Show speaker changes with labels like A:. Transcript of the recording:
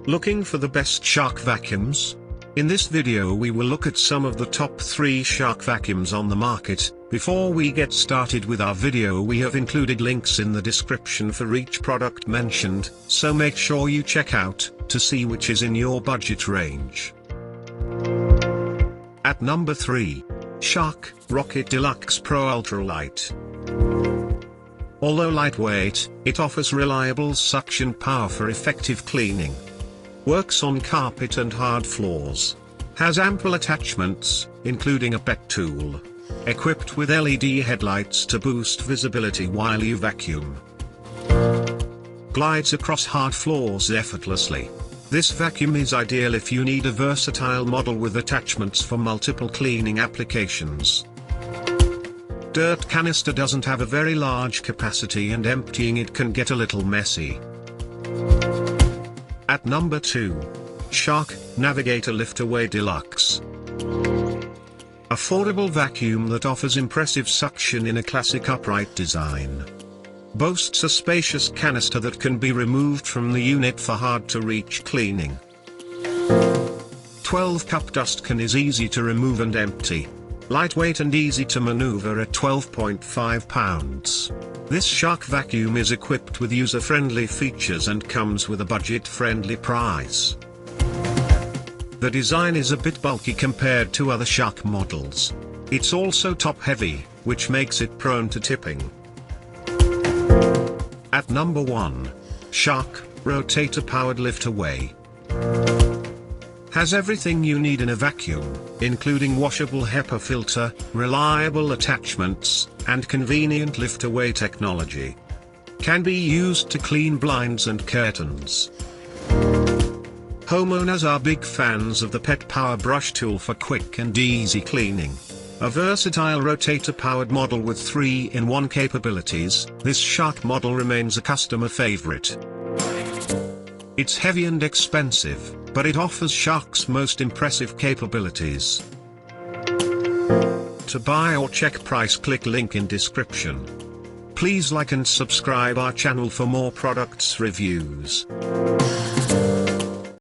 A: Looking for the best shark vacuums? In this video we will look at some of the top 3 shark vacuums on the market. Before we get started with our video, we have included links in the description for each product mentioned, so make sure you check out to see which is in your budget range. At number 3. Shark Rocket DeluxePro Ultralight. Although lightweight, it offers reliable suction power for effective cleaning. Works on carpet and hard floors. Has ample attachments, including a pet tool. Equipped with LED headlights to boost visibility while you vacuum. Glides across hard floors effortlessly. This vacuum is ideal if you need a versatile model with attachments for multiple cleaning applications. Dirt canister doesn't have a very large capacity and emptying it can get a little messy. At number 2. Shark Navigator Lift-Away Deluxe. Affordable vacuum that offers impressive suction in a classic upright design. Boasts a spacious canister that can be removed from the unit for hard-to-reach cleaning. 12-cup dust can is easy to remove and empty. Lightweight and easy to maneuver at 12.5 pounds. This shark vacuum is equipped with user-friendly features and comes with a budget-friendly price. The design is a bit bulky compared to other shark models. It's also top-heavy, which makes it prone to tipping. At number 1. Shark Rotator Powered Lift-Away. Has everything you need in a vacuum, including washable HEPA filter, reliable attachments, and convenient lift-away technology. Can be used to clean blinds and curtains. Homeowners are big fans of the Pet Power brush tool for quick and easy cleaning. A versatile rotator-powered model with 3-in-1 capabilities, this shark model remains a customer favorite. It's heavy and expensive, but it offers Shark's most impressive capabilities. To buy or check price, click link in description. Please like and subscribe our channel for more products reviews.